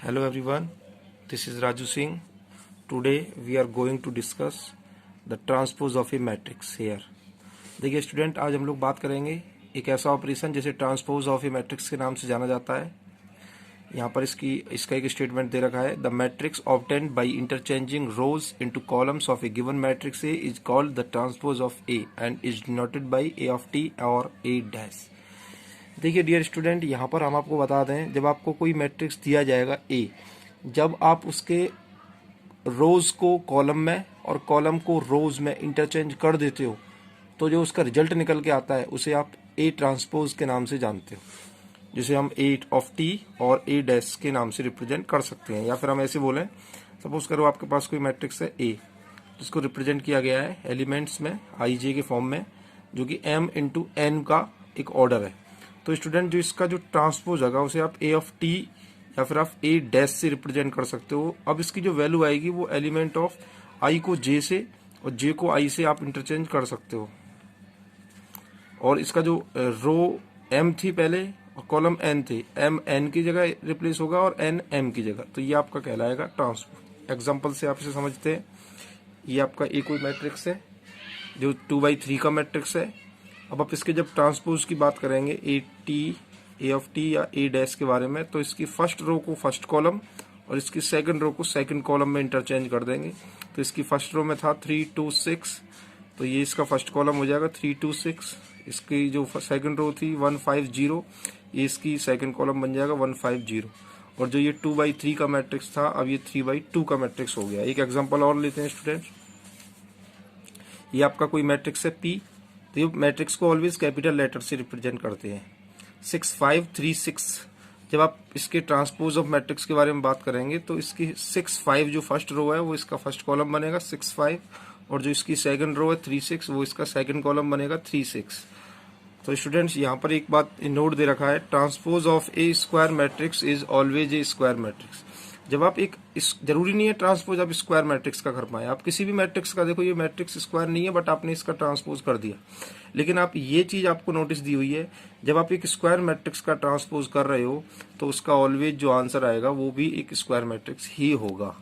Hello everyone, this is Raju Singh. Today we are going to discuss the transpose of a matrix here. देखिए student, आज हम लोग बात करेंगे एक ऐसा ऑपरेशन जिसे ट्रांसपोज ऑफ ए मैट्रिक्स के नाम से जाना जाता है। यहाँ पर इसका एक स्टेटमेंट दे रखा है, the matrix obtained by interchanging rose into columns of A given matrix A is called the transpose of A and is denoted by A of T और ए डैश। देखिए डियर स्टूडेंट, यहाँ पर हम आपको बता दें, जब आपको कोई मैट्रिक्स दिया जाएगा ए, जब आप उसके रोज को कॉलम में और कॉलम को रोज में इंटरचेंज कर देते हो तो जो उसका रिजल्ट निकल के आता है उसे आप ए ट्रांसपोज के नाम से जानते हो, जिसे हम ए ऑफ टी और ए डैश के नाम से रिप्रेजेंट कर सकते हैं। या फिर हम ऐसे बोलें, सपोज करो आपके पास कोई मैट्रिक्स है ए, जिसको रिप्रेजेंट किया गया है एलिमेंट्स में आई जे के फॉर्म में, जो कि एम इंटू एन का एक ऑर्डर है। तो स्टूडेंट, जो इसका जो ट्रांसपोज होगा उसे आप ए ऑफ टी या फिर आप ए डैश से रिप्रेजेंट कर सकते हो। अब इसकी जो वैल्यू आएगी वो एलिमेंट ऑफ आई को जे से और जे को आई से आप इंटरचेंज कर सकते हो। और इसका जो रो एम थी पहले और कॉलम एन थे, एम एन की जगह रिप्लेस होगा और एन एम की जगह, तो ये आपका कहलाएगा ट्रांसपोज। एग्जाम्पल से आप इसे समझते हैं, ये आपका ए कोई मैट्रिक्स है जो 2/3 का मैट्रिक्स है। अब आप इसके जब ट्रांसपोज की बात करेंगे A T, A of T या ए डैश के बारे में, तो इसकी फर्स्ट रो को फर्स्ट कॉलम और इसकी सेकंड रो को सेकंड कॉलम में इंटरचेंज कर देंगे। तो इसकी फर्स्ट रो में था 3 2 6, तो ये इसका फर्स्ट कॉलम हो जाएगा 3 2 6। इसकी जो सेकंड रो थी 1 5 0, ये इसकी सेकंड कॉलम बन जाएगा 1 5 0। और जो ये 2/3 का मैट्रिक्स था, अब ये 3/2 का मैट्रिक्स हो गया। एक एग्जाम्पल और लेते हैं स्टूडेंट, ये आपका कोई मैट्रिक्स है पी, तो ये मैट्रिक्स को ऑलवेज कैपिटल लेटर से रिप्रेजेंट करते हैं। 6 5 3 6, जब आप इसके ट्रांसपोज ऑफ मैट्रिक्स के बारे में बात करेंगे तो इसकी 6 5 जो फर्स्ट रो है वो इसका फर्स्ट कॉलम बनेगा 6 5, और जो इसकी सेकंड रो है 3 6 वो इसका सेकंड कॉलम बनेगा 3 6। तो स्टूडेंट्स, यहाँ पर एक बात नोट दे रखा है, transpose of A square matrix is always a square matrix. जब आप जरूरी नहीं है ट्रांसपोज आप स्क्वायर मैट्रिक्स का कर पाए, आप किसी भी मैट्रिक्स का, देखो ये मैट्रिक्स स्क्वायर नहीं है बट आपने इसका ट्रांसपोज कर दिया, लेकिन आप ये चीज आपको नोटिस दी हुई है, जब आप एक स्क्वायर मैट्रिक्स का ट्रांसपोज कर रहे हो तो उसका ऑलवेज जो आंसर आएगा वो भी एक स्क्वायर मैट्रिक्स ही होगा।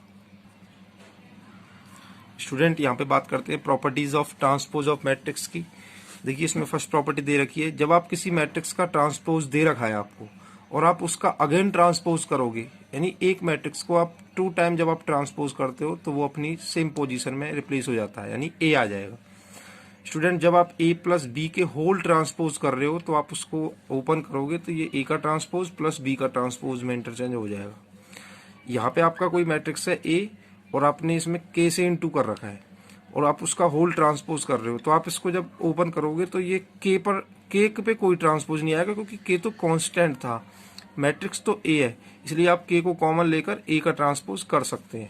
स्टूडेंट, यहाँ पे बात करते हैं properties of transpose of matrix की। देखिए इसमें फर्स्ट प्रॉपर्टी दे रखी है, जब आप किसी मैट्रिक्स का ट्रांसपोज दे रखा है आपको और आप उसका अगेन ट्रांसपोज करोगे, यानी एक मैट्रिक्स को आप 2 टाइम जब आप ट्रांसपोज करते हो तो वो अपनी सेम पोजीशन में रिप्लेस हो जाता है, यानी ए आ जाएगा। स्टूडेंट, जब आप ए प्लस बी के होल ट्रांसपोज कर रहे हो तो आप उसको ओपन करोगे तो ये ए का ट्रांसपोज प्लस बी का ट्रांसपोज में इंटरचेंज हो जाएगा। यहाँ पे आपका कोई मैट्रिक्स है ए और आपने इसमें के से इनटू कर रखा है और आप उसका होल ट्रांसपोज कर रहे हो, तो आप इसको जब ओपन करोगे तो ये के पे कोई ट्रांसपोज नहीं आएगा, क्योंकि के तो कांस्टेंट था, मैट्रिक्स तो ए है, इसलिए आप के को कॉमन लेकर ए का ट्रांसपोज कर सकते हैं।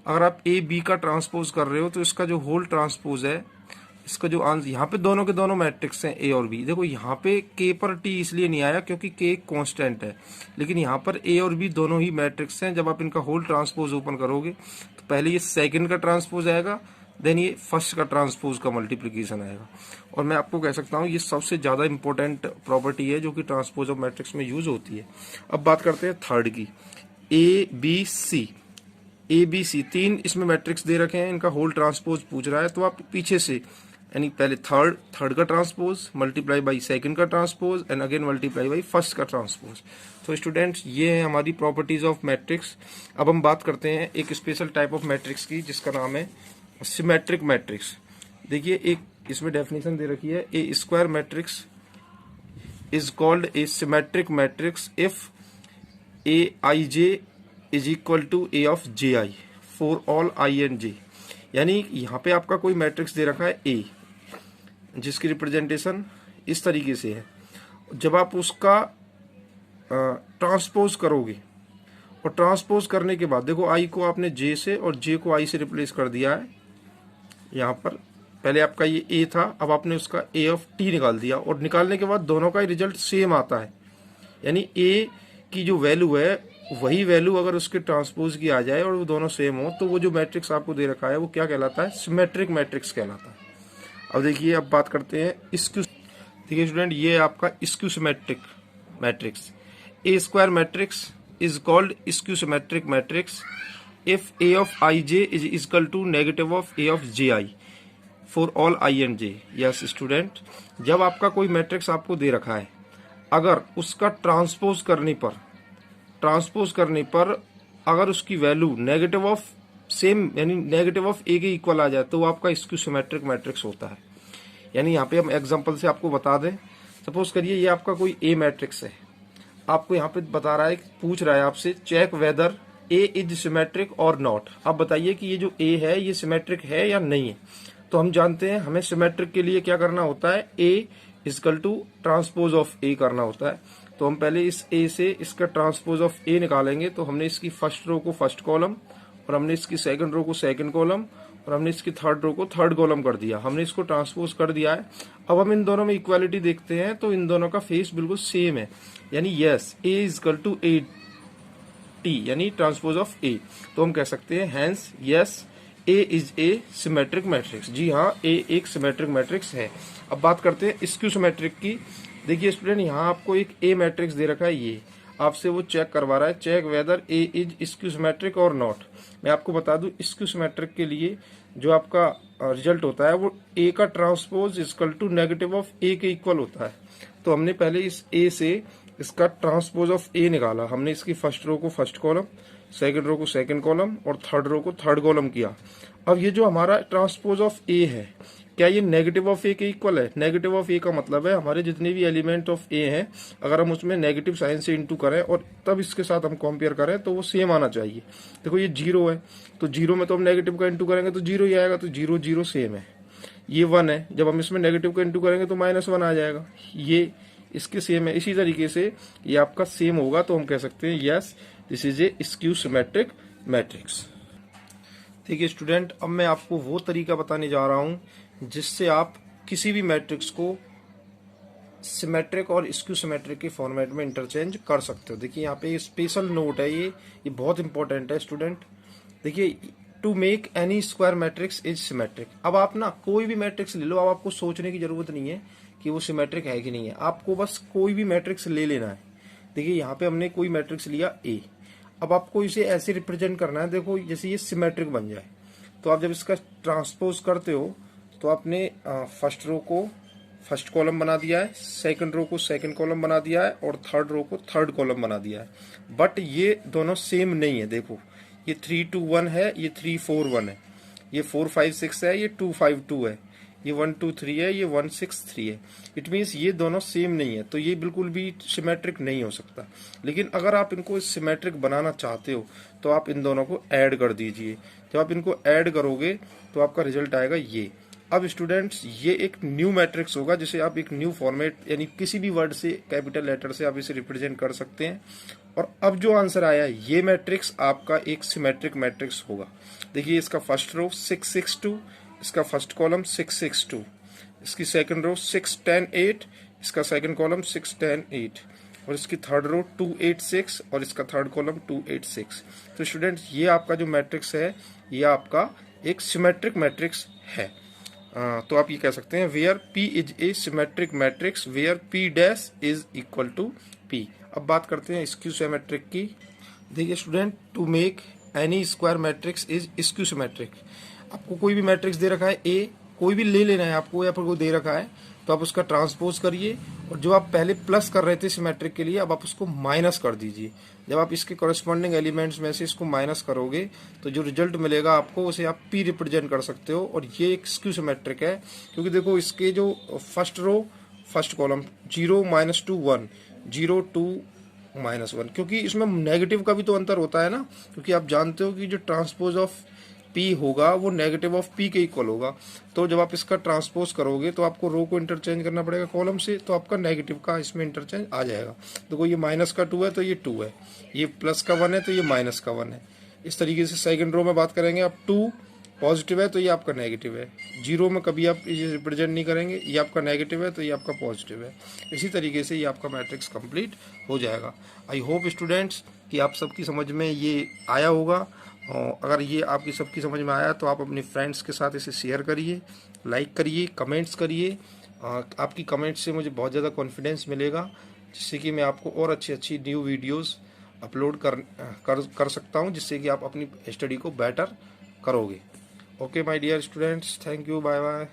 अगर आप ए बी का ट्रांसपोज कर रहे हो तो इसका जो होल ट्रांसपोज है, इसका जो आंसर, यहाँ पे दोनों के दोनों मैट्रिक्स हैं ए और बी। देखो यहाँ पे के पर टी इसलिए नहीं आया क्योंकि के कांस्टेंट है, लेकिन यहाँ पर ए और बी दोनों ही मैट्रिक्स हैं। जब आप इनका होल ट्रांसपोज ओपन करोगे तो पहले ये सेकंड का ट्रांसपोज आएगा, देन ये फर्स्ट का ट्रांसपोज का मल्टीप्लीकेशन आएगा। और मैं आपको कह सकता हूँ ये सबसे ज्यादा इंपॉर्टेंट प्रॉपर्टी है जो कि ट्रांसपोज ऑफ मैट्रिक्स में यूज होती है। अब बात करते हैं थर्ड की, A B C. A B C 3 इसमें मैट्रिक्स दे रखे हैं, इनका होल ट्रांसपोज पूछ रहा है, तो आप पीछे से, यानी पहले थर्ड का ट्रांसपोज मल्टीप्लाई बाई सेकंड का transpose and again multiply by first का ट्रांसपोज। तो स्टूडेंट्स, ये है हमारी प्रॉपर्टीज ऑफ मैट्रिक्स। अब हम बात करते हैं एक स्पेशल टाइप ऑफ मैट्रिक्स की जिसका नाम है सिमेट्रिक मैट्रिक्स। देखिए एक इसमें डेफिनेशन दे रखी है, a square matrix is called a symmetric matrix if A I J is equal to A of J I for all I and J. यानी यहाँ पे आपका कोई मैट्रिक्स दे रखा है ए, जिसकी रिप्रेजेंटेशन इस तरीके से है, जब आप उसका ट्रांसपोज करोगे और ट्रांसपोज करने के बाद देखो आई को आपने जे से और जे को आई से रिप्लेस कर दिया है। यहाँ पर पहले आपका ये ए था, अब आपने उसका ए ऑफ टी निकाल दिया और निकालने के बाद दोनों का रिजल्ट सेम आता है, यानी ए की जो वैल्यू है वही वैल्यू अगर उसके ट्रांसपोज की आ जाए और वो दोनों सेम हो तो वो जो मैट्रिक्स आपको दे रखा है वो क्या कहलाता है, सिमेट्रिक मैट्रिक्स कहलाता है। अब देखिए, अब बात करते हैं स्क्यू। देखिए स्टूडेंट, ये आपका skew symmetric matrix, A square matrix is called skew symmetric matrix if A of ij is equal to negative of A of ji for all I and j। Yes student, जब आपका कोई matrix आपको दे रखा है, अगर उसका transpose करने पर अगर उसकी वैल्यू नेगेटिव ऑफ सेम यानी नेगेटिव ऑफ ए के इक्वल आ जाए तो वो आपका स्क्यू सिमेट्रिक मैट्रिक्स होता है। यानी यहाँ पे हम एग्जांपल से आपको बता दें, सपोज करिए ये आपका कोई ए मैट्रिक्स है, आपको यहाँ पे बता रहा है, पूछ रहा है आपसे check whether A is symmetric और नॉट। आप बताइए कि ये जो ए है ये सिमेट्रिक है या नहीं है। तो हम जानते हैं हमें सिमेट्रिक के लिए क्या करना होता है, ए इजकल टू ट्रांसपोज ऑफ ए करना होता है। तो हम पहले इस ए से इसका ट्रांसपोज ऑफ ए निकालेंगे। तो हमने इसकी फर्स्ट रो को फर्स्ट कॉलम और हमने इसकी सेकंड रो को सेकंड कॉलम और हमने इसकी थर्ड रो को थर्ड कॉलम कर दिया। हमने इसको ट्रांसपोज कर दिया है। अब हम इन दोनों में इक्वालिटी देखते हैं तो इन दोनों का फेस बिल्कुल सेम है, यानी yes A equal to A T यानी ट्रांसपोज ऑफ ए। तो हम कह सकते हैं hence yes A is a symmetric matrix. जी हाँ, ए एक सिमेट्रिक मैट्रिक्स है। अब बात करते हैं स्क्यू सिमेट्रिक की। देखिए स्टूडेंट, यहाँ आपको एक ए मैट्रिक्स दे रखा है, ये आपसे वो चेक करवा रहा है, check whether A is skew symmetric और नॉट। मैं आपको बता दूं स्क्यू सिमेट्रिक के लिए जो आपका रिजल्ट होता है वो ए का transpose equal to negative of A के इक्वल होता है। तो हमने पहले इस ए से इसका ट्रांसपोज ऑफ ए निकाला। हमने इसकी फर्स्ट रो को फर्स्ट कॉलम, सेकंड रो को सेकंड कॉलम और थर्ड रो को थर्ड कॉलम किया। अब ये जो हमारा ट्रांसपोज ऑफ ए है, क्या ये नेगेटिव ऑफ ए के इक्वल है? नेगेटिव ऑफ ए का मतलब है हमारे जितने भी एलिमेंट ऑफ ए हैं, अगर हम उसमें नेगेटिव साइन से इंटू करें और तब इसके साथ हम कंपेयर करें तो वो सेम आना चाहिए। देखो ये जीरो है तो जीरो में तो हम नेगेटिव का इंटू करेंगे तो जीरो ही आएगा, तो जीरो जीरो सेम है। ये वन है, जब हम इसमें नेगेटिव का इंटू करेंगे तो -1 आ जाएगा, ये इसके सेम है। इसी तरीके से ये आपका सेम होगा, तो हम कह सकते हैं yes this is A skew symmetric matrix. देखिए स्टूडेंट, अब मैं आपको वो तरीका बताने जा रहा हूं जिससे आप किसी भी मैट्रिक्स को सिमेट्रिक और स्क्यू सिमेट्रिक के फॉर्मेट में इंटरचेंज कर सकते हो। देखिए यहाँ पे स्पेशल नोट है, ये बहुत इंपॉर्टेंट है स्टूडेंट। देखिए to make any square matrix is symmetric. अब आप ना कोई भी मैट्रिक्स ले लो, अब आपको सोचने की जरूरत नहीं है कि वो सिमेट्रिक है कि नहीं है, आपको बस कोई भी मैट्रिक्स ले लेना है। देखिए यहाँ पे हमने कोई मैट्रिक्स लिया ए, अब आपको इसे ऐसे रिप्रेजेंट करना है, देखो जैसे ये सिमेट्रिक बन जाए। तो आप जब इसका ट्रांसपोज करते हो तो आपने फर्स्ट रो को फर्स्ट कॉलम बना दिया है, सेकंड रो को सेकंड कॉलम बना दिया है और थर्ड रो को थर्ड कॉलम बना दिया है। बट ये दोनों सेम नहीं है। देखो ये 3 2 1 है, ये 3 4 1 है, ये 4 5 6 है, ये 2 5 2 है, ये 1 2 3 है, ये 1 6 3 है। इट मीन्स ये दोनों सेम नहीं है, तो ये बिल्कुल भी सिमेट्रिक नहीं हो सकता। लेकिन अगर आप इनको सिमेट्रिक बनाना चाहते हो तो आप इन दोनों को ऐड कर दीजिए। जब आप इनको ऐड करोगे तो आपका रिजल्ट आएगा ये। अब स्टूडेंट्स ये एक न्यू मैट्रिक्स होगा जिसे आप एक न्यू फॉर्मेट यानी किसी भी वर्ड से कैपिटल लेटर से आप इसे रिप्रेजेंट कर सकते हैं। और अब जो आंसर आया ये मैट्रिक्स आपका एक सिमेट्रिक मैट्रिक्स होगा। देखिए इसका फर्स्ट रो 6 6 2, इसका फर्स्ट कॉलम 6 6 2, इसकी सेकंड रो 6 10 8, इसका सेकंड कॉलम 6 10 8 और इसकी थर्ड रो 2 8 6 और इसका थर्ड कॉलम 2 8 6। तो स्टूडेंट्स ये आपका जो मैट्रिक्स है ये आपका एक सिमेट्रिक मैट्रिक्स है। तो आप ये कह सकते हैं where P is a symmetric matrix where P dash is equal to P। अब बात करते हैं स्क्यू सिमेट्रिक की। देखिए student, to make any square matrix is skew symmetric. आपको कोई भी मैट्रिक्स दे रखा है ए, कोई भी ले लेना है आपको, या फिर कोई दे रखा है तो आप उसका ट्रांसपोज करिए और जो आप पहले प्लस कर रहे थे सिमेट्रिक के लिए अब आप उसको माइनस कर दीजिए। जब आप इसके कॉरेस्पॉन्डिंग एलिमेंट्स में से इसको माइनस करोगे तो जो रिजल्ट मिलेगा आपको उसे आप पी रिप्रेजेंट कर सकते हो। और ये एक स्क्यू सिमेट्रिक है क्योंकि देखो इसके जो फर्स्ट रो फर्स्ट कॉलम 0 -2 1 0 2 -1, क्योंकि इसमें नेगेटिव का भी तो अंतर होता है ना, क्योंकि आप जानते हो कि जो ट्रांसपोज ऑफ P होगा वो नेगेटिव ऑफ P के इक्वल होगा। तो जब आप इसका ट्रांसपोज करोगे तो आपको रो को इंटरचेंज करना पड़ेगा कॉलम से, तो आपका नेगेटिव का इसमें इंटरचेंज आ जाएगा। देखो ये माइनस का 2 है तो ये 2 है, ये प्लस का 1 है तो ये माइनस का 1 है। इस तरीके से सेकंड रो में बात करेंगे, आप 2 पॉजिटिव है तो ये आपका नेगेटिव है, 0 में कभी आप ये रिप्रेजेंट नहीं करेंगे, ये आपका नेगेटिव है तो ये आपका पॉजिटिव है। इसी तरीके से ये आपका मैट्रिक्स कंप्लीट हो जाएगा। आई होप स्टूडेंट्स कि आप सबकी समझ में ये आया होगा। और अगर ये आपकी सबकी समझ में आया तो आप अपने फ्रेंड्स के साथ इसे शेयर करिए, लाइक करिए, कमेंट्स करिए। आपकी कमेंट्स से मुझे बहुत ज़्यादा कॉन्फिडेंस मिलेगा जिससे कि मैं आपको और अच्छी अच्छी न्यू वीडियोस अपलोड कर सकता हूँ, जिससे कि आप अपनी स्टडी को बेटर करोगे। Okay my dear students, thank you, bye bye.